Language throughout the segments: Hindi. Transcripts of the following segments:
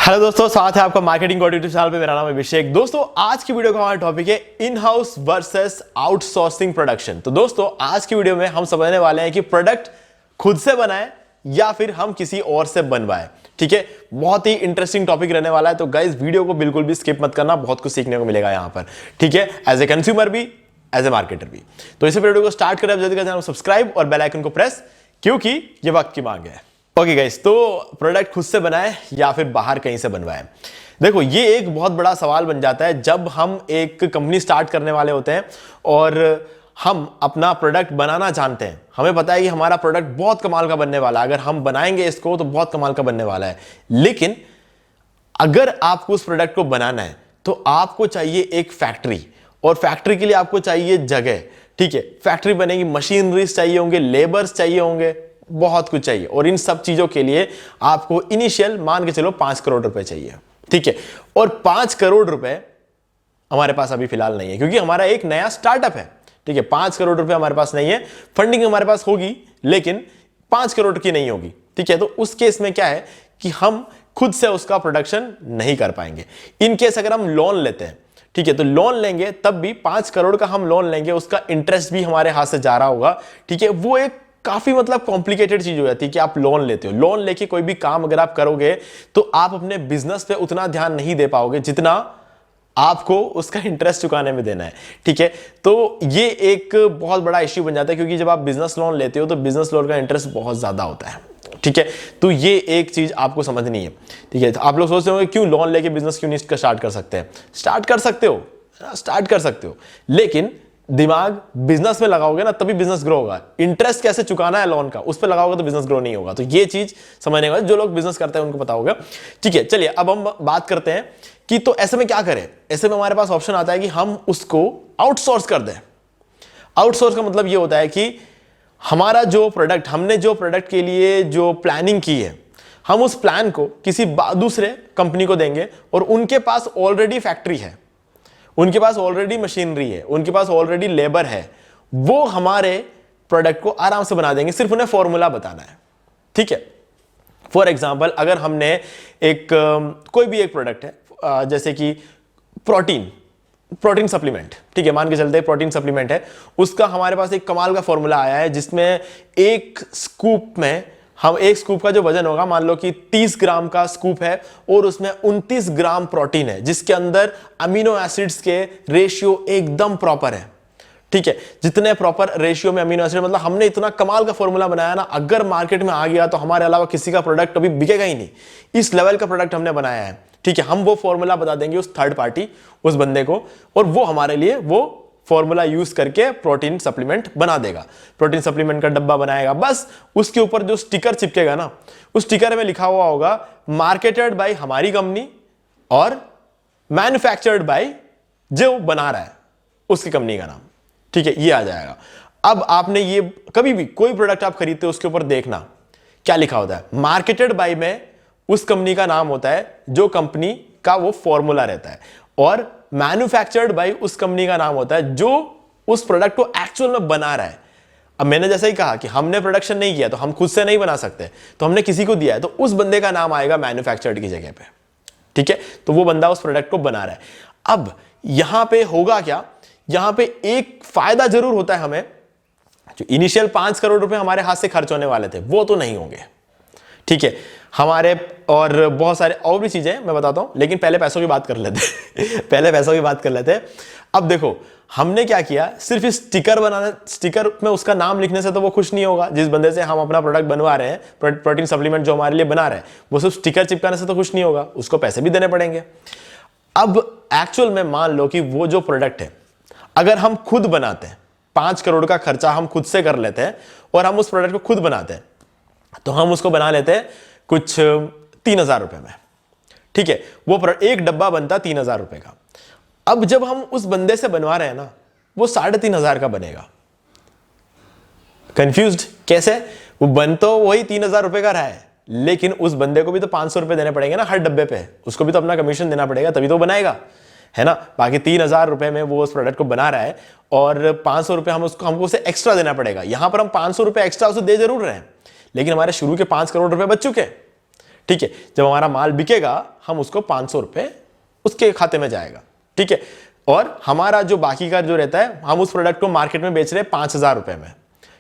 हेलो दोस्तों, स्वागत है आपका मार्केटिंग गॉड यूट्यूब चैनल पे। मेरा नाम है अभिषेक। दोस्तों, आज की वीडियो का हमारा टॉपिक है in house versus outsourcing production. तो दोस्तों, आज की वीडियो में हम समझने वाले हैं कि प्रोडक्ट खुद से बनाएं या फिर हम किसी और से बनवाएं। ठीक है, बहुत ही इंटरेस्टिंग टॉपिक रहने वाला है। तो गाइस, वीडियो को बिल्कुल भी स्किप मत करना, बहुत कुछ सीखने को मिलेगा यहाँ पर। ठीक है, एज ए कंज्यूमर भी, एज ए मार्केटर भी। तो इसी वीडियो को स्टार्ट करें, जल्दी चैनल सब्सक्राइब और बेल आइकन को प्रेस, क्योंकि ये वक्त की मांग है। ओके गाइस, तो प्रोडक्ट खुद से बनाए या फिर बाहर कहीं से बनवाए। देखो, ये एक बहुत बड़ा सवाल बन जाता है जब हम एक कंपनी स्टार्ट करने वाले होते हैं और हम अपना प्रोडक्ट बनाना जानते हैं। हमें पता है कि हमारा प्रोडक्ट बहुत कमाल का बनने वाला है, अगर हम बनाएंगे इसको तो बहुत कमाल का बनने वाला है। लेकिन अगर आपको उस प्रोडक्ट को बनाना है तो आपको चाहिए एक फैक्ट्री, और फैक्ट्री के लिए आपको चाहिए जगह। ठीक है, फैक्ट्री बनेगी, मशीनरीज चाहिए होंगे, लेबर्स चाहिए होंगे, बहुत कुछ चाहिए। और इन सब चीजों के लिए आपको इनिशियल मान के चलो 5 करोड़ रुपए चाहिए। ठीक है, और 5 करोड़ रुपए हमारे पास अभी फिलहाल नहीं है, क्योंकि हमारा एक नया स्टार्टअप है। ठीक है, 5 करोड़ रुपए हमारे पास नहीं है। फंडिंग हमारे पास होगी, लेकिन 5 करोड़ की नहीं होगी। ठीक है, तो उस केस में क्या है कि हम खुद से उसका प्रोडक्शन नहीं कर पाएंगे। इन केस अगर हम लोन लेते हैं, ठीक है, तो लोन लेंगे तब भी 5 करोड़ का हम लोन लेंगे, उसका इंटरेस्ट भी हमारे हाथ से जा रहा होगा। ठीक है, वो एक काफी कॉम्प्लिकेटेड चीज हो जाती है कि आप लोन लेते हो। लोन लेके कोई भी काम अगर आप करोगे तो आप अपने बिजनेस पे उतना ध्यान नहीं दे पाओगे जितना आपको उसका इंटरेस्ट चुकाने में देना है। ठीक है, तो ये एक बहुत बड़ा इश्यू बन जाता है, क्योंकि जब आप बिजनेस लोन लेते हो तो बिजनेस लोन का इंटरेस्ट बहुत ज्यादा होता है। ठीक है, तो ये एक चीज आपको समझनी है। ठीक है, तो आप लोग सोचते होंगे क्यों लोन लेके बिजनेस क्यों नहीं स्टार्ट कर सकते हैं। स्टार्ट कर सकते हो, स्टार्ट कर सकते हो, लेकिन दिमाग बिजनेस में लगाओगे ना तभी बिजनेस ग्रो होगा। इंटरेस्ट कैसे चुकाना है लोन का, उस पर लगाओगे तो बिजनेस ग्रो नहीं होगा। तो ये चीज समझने का, जो लोग बिजनेस करते हैं उनको पता होगा। ठीक है, चलिए अब हम बात करते हैं कि तो ऐसे में क्या करें। ऐसे में हमारे पास ऑप्शन आता है कि हम उसको आउटसोर्स कर दें। आउटसोर्स का मतलब ये होता है कि हमारा जो प्रोडक्ट, हमने जो प्रोडक्ट के लिए जो प्लानिंग की है, हम उस प्लान को किसी दूसरे कंपनी को देंगे, और उनके पास ऑलरेडी फैक्ट्री है, उनके पास ऑलरेडी मशीनरी है, उनके पास ऑलरेडी लेबर है। वो हमारे प्रोडक्ट को आराम से बना देंगे, सिर्फ उन्हें फॉर्मूला बताना है। ठीक है, फॉर एग्जांपल अगर हमने एक कोई भी एक प्रोडक्ट है, जैसे कि प्रोटीन सप्लीमेंट। ठीक है, मान के चलते प्रोटीन सप्लीमेंट है, उसका हमारे पास एक कमाल का फॉर्मूला आया है जिसमें एक स्कूप में हम एक स्कूप का जो वजन होगा, मान लो कि 30 ग्राम का स्कूप है और उसमें 29 ग्राम प्रोटीन है, जिसके अंदर अमीनो एसिड्स के रेशियो एकदम प्रॉपर है। ठीक है, जितने प्रॉपर रेशियो में अमीनो एसिड, मतलब हमने इतना कमाल का फॉर्मूला बनाया ना, अगर मार्केट में आ गया तो हमारे अलावा किसी का प्रोडक्ट कभी बिकेगा ही नहीं। इस लेवल का प्रोडक्ट हमने बनाया है। ठीक है, हम वो फॉर्मूला बता देंगे उस थर्ड पार्टी, उस बंदे को, और वो हमारे लिए वो फॉर्मूला यूज करके प्रोटीन सप्लीमेंट बना देगा। प्रोटीन सप्लीमेंट का डब्बा बनाएगा, बस उसके ऊपर जो स्टिकर चिपकेगा ना, उस स्टिकर में लिखा हुआ होगा मार्केटेड बाय हमारी कंपनी और मैन्युफैक्चर्ड बाय जो बना रहा है उसकी कंपनी का नाम। ठीक है, ये आ जाएगा। अब आपने ये कभी भी कोई प्रोडक्ट आप खरीदते हो उसके ऊपर देखना क्या लिखा होता है। मार्केटेड बाय में उस कंपनी का नाम होता है जो कंपनी का वो फॉर्मूला रहता है, और मैन्युफैक्चर्ड बाय उस कंपनी का नाम होता है जो उस प्रोडक्ट को एक्चुअल में बना रहा है। अब मैंने जैसे ही कहा कि हमने प्रोडक्शन नहीं किया तो हम खुद से नहीं बना सकते, तो हमने किसी को दिया है, तो उस बंदे का नाम आएगा मैन्युफैक्चर्ड की जगह पे। ठीक है, तो वो बंदा उस प्रोडक्ट को बना रहा है। अब यहां पे होगा क्या, यहां पे एक फायदा जरूर होता है हमें, जो इनिशियल 5 करोड़ रुपए हमारे हाथ से खर्च होने वाले थे वो तो नहीं होंगे। ठीक है, हमारे और बहुत सारे और भी चीजें मैं बताता हूं, लेकिन पहले पैसों की बात कर लेते पहले पैसों की बात कर लेते हैं। अब देखो, हमने क्या किया, सिर्फ इस स्टिकर बनाना, स्टिकर में उसका नाम लिखने से तो वो खुश नहीं होगा। जिस बंदे से हम अपना प्रोडक्ट बनवा रहे हैं, प्रोटीन सप्लीमेंट जो हमारे लिए बना रहे हैं, वो सिर्फ स्टिकर चिपकाने से तो खुश नहीं होगा, उसको पैसे भी देने पड़ेंगे। अब एक्चुअल में मान लो कि वो जो प्रोडक्ट है अगर हम खुद बनाते हैं, 5 करोड़ का खर्चा हम खुद से कर लेते हैं और हम उस प्रोडक्ट को खुद बनाते हैं, तो हम उसको बना लेते हैं कुछ 3,000 रुपए में। ठीक है, वो एक डब्बा बनता 3,000 रुपए का। अब जब हम उस बंदे से बनवा रहे हैं ना, वो 3,500 का बनेगा। कंफ्यूज्ड कैसे, वो बन तो वही 3,000 रुपए का रहा है, लेकिन उस बंदे को भी तो 500 रुपए देने पड़ेंगे ना हर डब्बे पे, उसको भी तो अपना कमीशन देना पड़ेगा, तभी तो बनाएगा, है ना। बाकी 3,000 रुपए में वो उस प्रोडक्ट को बना रहा है और 500 रुपए हमको उसे एक्स्ट्रा देना पड़ेगा। यहां पर हम 500 रुपए एक्स्ट्रा उसे दे जरूर रहे हैं, लेकिन हमारे शुरू के 5 करोड़ रुपए बच चुके हैं। ठीक है, जब हमारा माल बिकेगा हम उसको 500 रुपए उसके खाते में जाएगा, ठीक है। और हमारा जो बाकी का जो रहता है, हम उस प्रोडक्ट को मार्केट में बेच रहे हैं 5,000 रुपए में,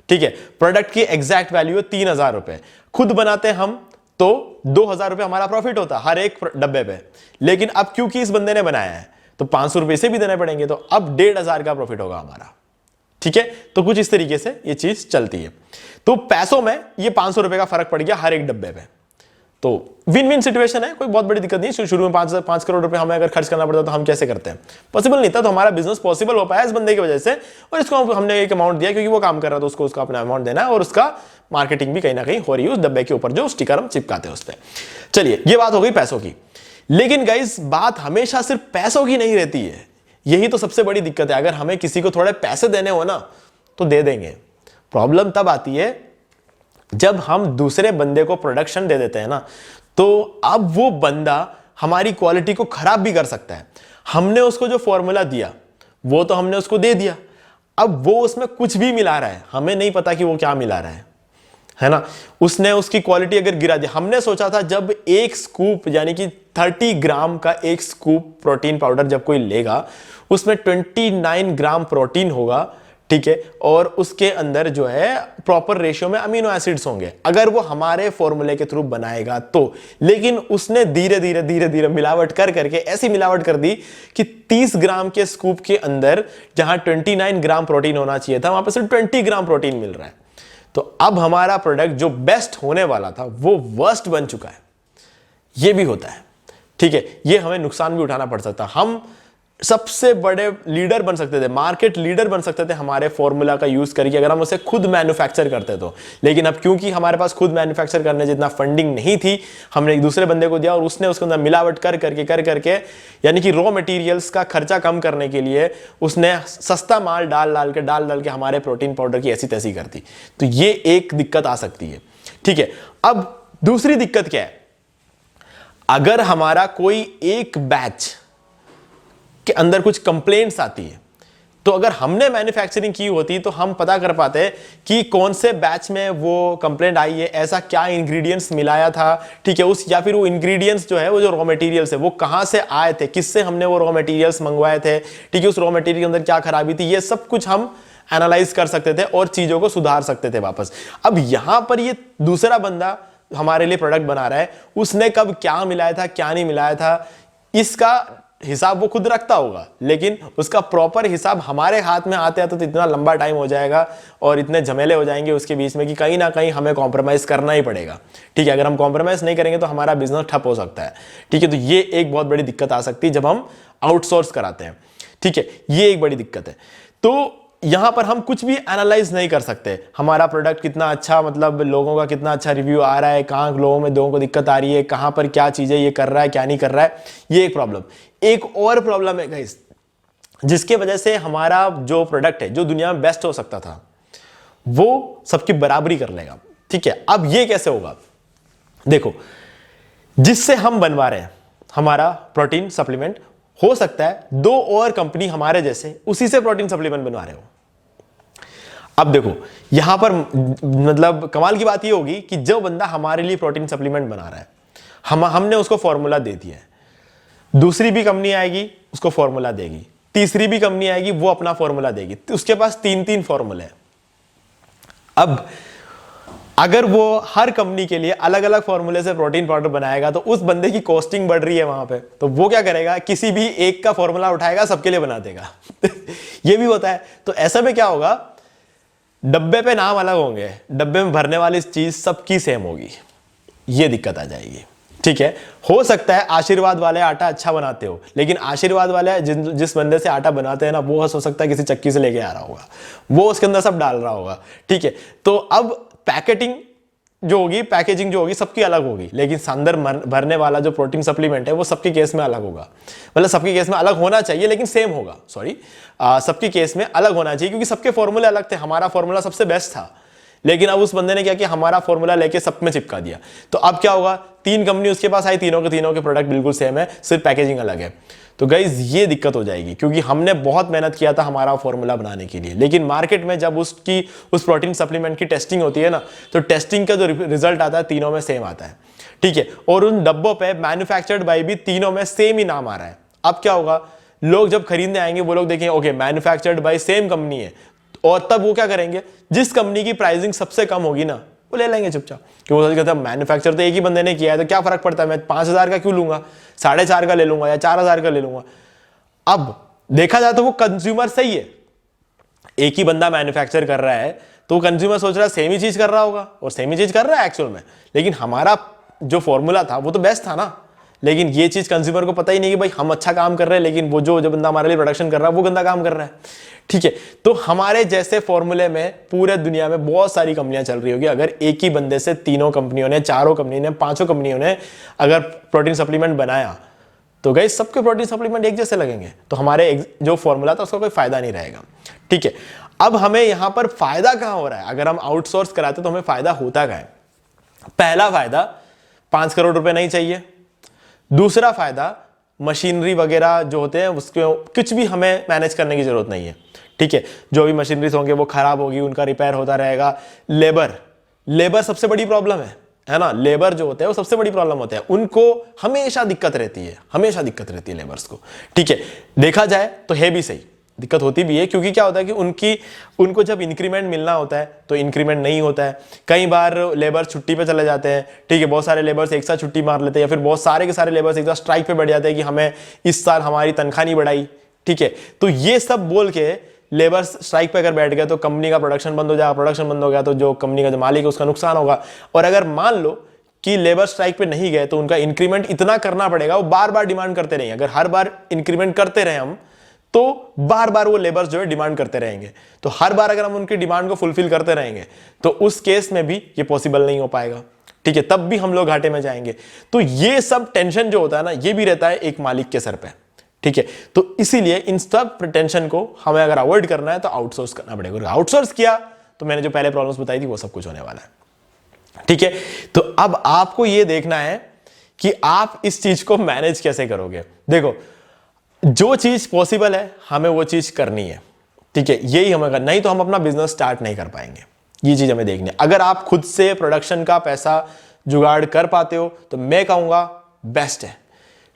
ठीक है। प्रोडक्ट की एग्जैक्ट वैल्यू है 3,000 रुपए, खुद बनाते हम तो 2,000 रुपए हमारा प्रॉफिट होता हर एक डब्बे पे। लेकिन अब क्योंकि इस बंदे ने बनाया है तो 500 रुपए से भी देने पड़ेंगे, तो अब 1,500 का प्रॉफिट होगा हमारा, ठीक है। तो कुछ इस तरीके से ये चीज चलती है। तो पैसों में ये 500 रुपए का फर्क पड़ गया हर एक डब्बे पे, तो विन विन सिचुएशन है, कोई बहुत बड़ी दिक्कत नहीं। शुरू में 5 करोड़ रुपए हमें अगर खर्च करना पड़ता तो हम कैसे करते हैं, पॉसिबल नहीं था। तो हमारा बिजनेस पॉसिबल हो पाया इस बंदे की वजह से, और इसको हमने एक अमाउंट दिया क्योंकि वो काम कर रहा था, उसको उसका अपना अमाउंट देना है, और उसका मार्केटिंग भी कहीं ना कहीं हो रही है उस डब्बे के ऊपर जो स्टिकर हम चिपकाते हैं उस पर। चलिए, ये बात हो गई पैसों की। लेकिन गाइस, बात हमेशा सिर्फ पैसों की नहीं रहती है, यही तो सबसे बड़ी दिक्कत है। अगर हमें किसी को थोड़े पैसे देने हो ना तो दे देंगे, प्रॉब्लम तब आती है जब हम दूसरे बंदे को प्रोडक्शन दे देते हैं ना, तो अब वो बंदा हमारी क्वालिटी को खराब भी कर सकता है। हमने उसको जो फॉर्मूला दिया वो तो हमने उसको दे दिया, अब वो उसमें कुछ भी मिला रहा है, हमें नहीं पता कि वो क्या मिला रहा है ना। उसने उसकी क्वालिटी अगर गिरा दी, हमने सोचा था जब एक स्कूप यानी कि 30 ग्राम का एक स्कूप प्रोटीन पाउडर जब कोई लेगा उसमें 29 ग्राम प्रोटीन होगा, ठीक है, और उसके अंदर जो है प्रॉपर रेशियो में अमीनो एसिड्स होंगे, अगर वो हमारे फॉर्मूले के थ्रू बनाएगा तो। लेकिन उसने धीरे धीरे धीरे धीरे मिलावट कर करके ऐसी मिलावट कर दी कि 30 ग्राम के स्कूप के अंदर जहां 29 ग्राम प्रोटीन होना चाहिए था वहां पर सिर्फ 20 ग्राम प्रोटीन मिल रहा है। तो अब हमारा प्रोडक्ट जो बेस्ट होने वाला था वो वर्स्ट बन चुका है। ये भी होता है, ठीक है, ये हमें नुकसान भी उठाना पड़ सकता। हम सबसे बड़े लीडर बन सकते थे, मार्केट लीडर बन सकते थे हमारे फॉर्मूला का यूज करके अगर हम उसे खुद मैन्युफैक्चर करते तो। लेकिन अब क्योंकि हमारे पास खुद मैन्युफैक्चर करने जितना फंडिंग नहीं थी, हमने एक दूसरे बंदे को दिया और उसने उसके अंदर मिलावट कर करके यानी कि रॉ मटेरियल्स का खर्चा कम करने के लिए उसने सस्ता माल डाल के हमारे प्रोटीन पाउडर की ऐसी तैसी कर दी। तो ये एक दिक्कत आ सकती है, ठीक है। अब दूसरी दिक्कत क्या है, अगर हमारा कोई एक बैच के अंदर कुछ कंप्लेंट्स आती है, तो अगर हमने मैन्युफैक्चरिंग की होती तो हम पता कर पाते कि कौन से बैच में वो कंप्लेंट आई है, ऐसा क्या इंग्रेडिएंट्स मिलाया था, ठीक है, उस या फिर वो इंग्रेडिएंट्स जो है वो जो रॉ मटेरियल्स है वो कहां से आए थे, किससे हमने वो रॉ मटेरियल्स मंगवाए थे, ठीक है, उस रॉ मटेरियल के अंदर क्या खराबी थी, ये सब कुछ हम एनालाइज कर सकते थे और चीजों को सुधार सकते थे वापस। अब यहां पर ये दूसरा बंदा हमारे लिए प्रोडक्ट बना रहा है, उसने कब क्या मिलाया था क्या नहीं मिलाया था, इसका हिसाब वो खुद रखता होगा, लेकिन उसका प्रॉपर हिसाब हमारे हाथ में आते आते तो इतना लंबा टाइम हो जाएगा और इतने झमेले हो जाएंगे उसके बीच में कि कहीं ना कहीं हमें कॉम्प्रोमाइज करना ही पड़ेगा, ठीक है। अगर हम कॉम्प्रोमाइज नहीं करेंगे तो हमारा बिजनेस ठप हो सकता है, ठीक है। तो ये एक बहुत बड़ी दिक्कत आ सकती है जब हम आउटसोर्स कराते हैं, ठीक है, ये एक बड़ी दिक्कत है। तो यहां पर हम कुछ भी एनालाइज नहीं कर सकते, हमारा प्रोडक्ट कितना अच्छा, मतलब लोगों का कितना अच्छा रिव्यू आ रहा है, कहां लोगों को दिक्कत आ रही है, कहां पर क्या चीजें ये कर रहा है क्या नहीं कर रहा है, ये एक प्रॉब्लम। एक और प्रॉब्लम है गाइस, जिसके वजह से हमारा जो प्रोडक्ट है जो दुनिया में बेस्ट हो सकता था वो सबकी बराबरी कर लेगा, ठीक है। अब ये कैसे होगा, देखो, जिससे हम बनवा रहे हैं हमारा प्रोटीन सप्लीमेंट, हो सकता है 2 और कंपनी हमारे जैसे उसी से प्रोटीन सप्लीमेंट बनवा रहे हो। अब देखो यहां पर मतलब कमाल की बात यह होगी कि जो बंदा हमारे लिए प्रोटीन सप्लीमेंट बना रहा है, हमने उसको फॉर्मूला दे दिया है, दूसरी भी कंपनी आएगी उसको फॉर्मूला देगी, तीसरी भी कंपनी आएगी वो अपना फॉर्मूला देगी, तो उसके पास 3-3 फॉर्मूले हैं। अब अगर वो हर कंपनी के लिए अलग अलग फॉर्मूले से प्रोटीन पाउडर बनाएगा तो उस बंदे की कॉस्टिंग बढ़ रही है वहां पे, तो वो क्या करेगा, किसी भी एक का फॉर्मूला उठाएगा सबके लिए बना देगा ये भी होता है। तो ऐसा में क्या होगा, डब्बे पे नाम अलग होंगे, डब्बे में भरने वाली चीज सबकी सेम होगी, ये दिक्कत आ जाएगी, ठीक है। हो सकता है आशीर्वाद वाले आटा अच्छा बनाते हो, लेकिन आशीर्वाद वाले जिस बंदे से आटा बनाते हैं ना, वो हो सकता है किसी चक्की से लेके आ रहा होगा, वो उसके अंदर सब डाल रहा होगा, ठीक है। तो अब पैकेजिंग जो होगी सबकी अलग होगी, लेकिन अंदर भरने वाला जो प्रोटीन सप्लीमेंट है वो सबके केस में अलग होगा, मतलब सबके केस में अलग होना चाहिए लेकिन सेम होगा, सबके केस में अलग होना चाहिए क्योंकि सबके फॉर्मूले अलग थे। हमारा फॉर्मूला सबसे बेस्ट था, लेकिन अब उस बंदे ने क्या किया, हमारा फॉर्मूला लेके सब में चिपका दिया। तो अब क्या होगा, 3 कंपनी उसके पास आई, तीनों के प्रोडक्ट बिल्कुल सेम है, सिर्फ पैकेजिंग अलग है। तो गाइज ये दिक्कत हो जाएगी क्योंकि हमने बहुत मेहनत किया था हमारा फॉर्मूला बनाने के लिए, लेकिन मार्केट में जब उस प्रोटीन सप्लीमेंट की टेस्टिंग होती है ना, तो टेस्टिंग का जो रिजल्ट आता है तीनों में सेम आता है, ठीक है, और उन डब्बों पे मैन्युफैक्चर्ड बाय भी तीनों में सेम ही नाम आ रहा है। अब क्या होगा, लोग जब खरीदने आएंगे वो लोग देखेंगे okay manufactured by same company है, और तब वो क्या करेंगे, जिस कंपनी की प्राइसिंग सबसे कम होगी ना वो ले लेंगे चुपचाप, क्योंकि वो कहते हैं मैन्युफैक्चर तो एक ही बंदे ने किया है तो क्या फर्क पड़ता है, मैं 5,000 का क्यों लूंगा, 4,500 का ले लूंगा या 4,000 का ले लूंगा। अब देखा जाए तो वो कंज्यूमर सही है, एक ही बंदा मैन्युफैक्चर कर रहा है तो कंज्यूमर सोच रहा है सेम ही चीज कर रहा होगा, और सेम ही चीज कर रहा है एक्चुअल में, लेकिन हमारा जो फॉर्मूला था वो तो बेस्ट था ना। लेकिन ये चीज कंज्यूमर को पता ही नहीं कि भाई हम अच्छा काम कर रहे हैं, लेकिन वो जो बंदा हमारे लिए प्रोडक्शन कर रहा है वो गंदा काम कर रहा है। ठीक है, तो हमारे जैसे फॉर्मूले में पूरे दुनिया में बहुत सारी कंपनियां चल रही होगी। अगर एक ही बंदे से तीनों कंपनियों ने, चारों कंपनी ने, पांचों कंपनियों ने अगर प्रोटीन सप्लीमेंट बनाया तो गाइस सबके प्रोटीन सप्लीमेंट एक जैसे लगेंगे, तो हमारे जो फॉर्मूला था उसका कोई फायदा नहीं रहेगा। ठीक है, अब हमें यहां पर फायदा कहां हो रहा है, अगर हम आउटसोर्स कराते तो हमें फायदा होता क्या है। पहला फायदा 5 करोड़ रुपए नहीं चाहिए। दूसरा फायदा मशीनरी वगैरह जो होते हैं उसके कुछ भी हमें मैनेज करने की जरूरत नहीं है। ठीक है, जो भी मशीनरीज होंगे वो खराब होगी, उनका रिपेयर होता रहेगा। लेबर सबसे बड़ी प्रॉब्लम है ना, लेबर जो होते हैं वो सबसे बड़ी प्रॉब्लम होते हैं, उनको हमेशा दिक्कत रहती है लेबर्स को। ठीक है, देखा जाए तो है भी सही, दिक्कत होती भी है, क्योंकि क्या होता है कि उनको जब इंक्रीमेंट मिलना होता है तो इंक्रीमेंट नहीं होता है। कई बार लेबर छुट्टी पे चले जाते हैं। ठीक है, बहुत सारे लेबर्स एक साथ छुट्टी मार लेते हैं, या फिर बहुत सारे के सारे लेबर्स एक साथ स्ट्राइक पे बैठ जाते हैं कि हमें इस साल हमारी तनख्वाह नहीं बढ़ाई। ठीक है, तो ये सब बोल के लेबर्स स्ट्राइक पे अगर बैठ गए तो कंपनी का प्रोडक्शन बंद हो जाएगा, प्रोडक्शन बंद हो गया तो जो कंपनी का जो मालिक है उसका नुकसान होगा। और अगर मान लो कि लेबर स्ट्राइक पे नहीं गए तो उनका इंक्रीमेंट इतना करना पड़ेगा, वो बार बार डिमांड करते रहेंगे। अगर हर बार इंक्रीमेंट करते रहे हम तो बार बार वो लेबर्स जो है डिमांड करते रहेंगे, तो हर बार अगर हम उनकी डिमांड को फुलफिल करते रहेंगे तो उस केस में भी ये पॉसिबल नहीं हो पाएगा। ठीक है, तब भी हम लोग घाटे में जाएंगे। तो ये सब टेंशन जो होता है ना, ये भी रहता है एक मालिक के सर पे। ठीक है, तो इसीलिए इन सब टेंशन को हमें अगर अवॉइड करना है तो आउटसोर्स करना पड़ेगा। आउटसोर्स किया तो मैंने जो पहले प्रॉब्लम्स बताई थी वो सब कुछ होने वाला है। ठीक है, तो अब आपको ये देखना है कि आप इस चीज को मैनेज कैसे करोगे। देखो, जो चीज पॉसिबल है हमें वो चीज करनी है। ठीक है, यही हमें करना, नहीं तो हम अपना बिजनेस स्टार्ट नहीं कर पाएंगे। ये चीज हमें देखनी है। अगर आप खुद से प्रोडक्शन का पैसा जुगाड़ कर पाते हो तो मैं कहूंगा बेस्ट है।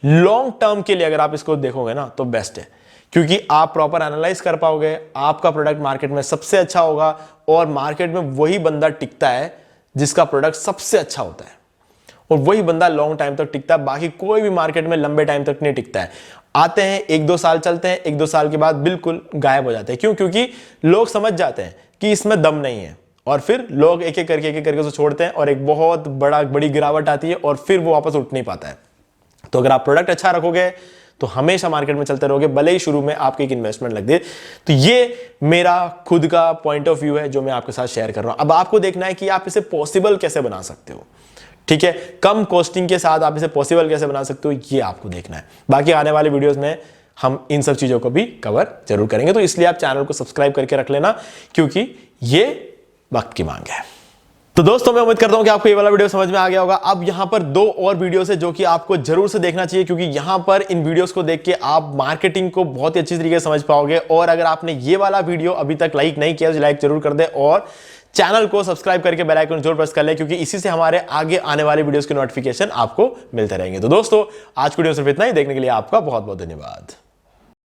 लॉन्ग टर्म के लिए अगर आप इसको देखोगे ना तो बेस्ट है, क्योंकि आप प्रॉपर एनालाइज कर पाओगे, आपका प्रोडक्ट मार्केट में सबसे अच्छा होगा, और मार्केट में वही बंदा टिकता है जिसका प्रोडक्ट सबसे अच्छा होता है, और वही बंदा लॉन्ग टाइम तक टिकता है। बाकी कोई भी मार्केट में लंबे टाइम तक नहीं टिकता है। आते हैं 1-2 साल चलते हैं, 1-2 साल के बाद बिल्कुल गायब हो जाते हैं। क्यों? क्योंकि लोग समझ जाते हैं कि इसमें दम नहीं है, और फिर लोग एक एक करके उसे छोड़ते हैं, और एक बहुत बड़ी गिरावट आती है, और फिर वो वापस उठ नहीं पाता है। तो अगर आप प्रोडक्ट अच्छा रखोगे तो हमेशा मार्केट में चलते रहोगे, भले ही शुरू में आपकी एक इन्वेस्टमेंट लग दे। तो ये मेरा खुद का पॉइंट ऑफ व्यू है जो मैं आपके साथ शेयर कर रहा हूं। अब आपको देखना है कि आप इसे पॉसिबल कैसे बना सकते हो। ठीक है, कम कॉस्टिंग के साथ आप इसे पॉसिबल कैसे बना सकते हो, ये आपको देखना है। बाकी आने वाले वीडियोस में हम इन सब चीजों को भी कवर जरूर करेंगे, तो इसलिए आप चैनल को सब्सक्राइब करके रख लेना, क्योंकि ये वक्त की मांग है। तो दोस्तों, मैं उम्मीद करता हूं कि आपको ये वाला वीडियो समझ में आ गया होगा। अब यहां पर 2 और वीडियोस है जो कि आपको जरूर से देखना चाहिए, क्योंकि यहां पर इन वीडियोस को देख के आप मार्केटिंग को बहुत ही अच्छी तरीके से समझ पाओगे। और अगर आपने ये वाला वीडियो अभी तक लाइक नहीं किया तो लाइक जरूर कर दे, और चैनल को सब्सक्राइब करके बेल आइकन जरूर प्रेस कर ले, क्योंकि इसी से हमारे आगे आने वाले वीडियोस के नोटिफिकेशन आपको मिलते रहेंगे। तो दोस्तों, आज की वीडियो सिर्फ इतना ही। देखने के लिए आपका बहुत बहुत धन्यवाद।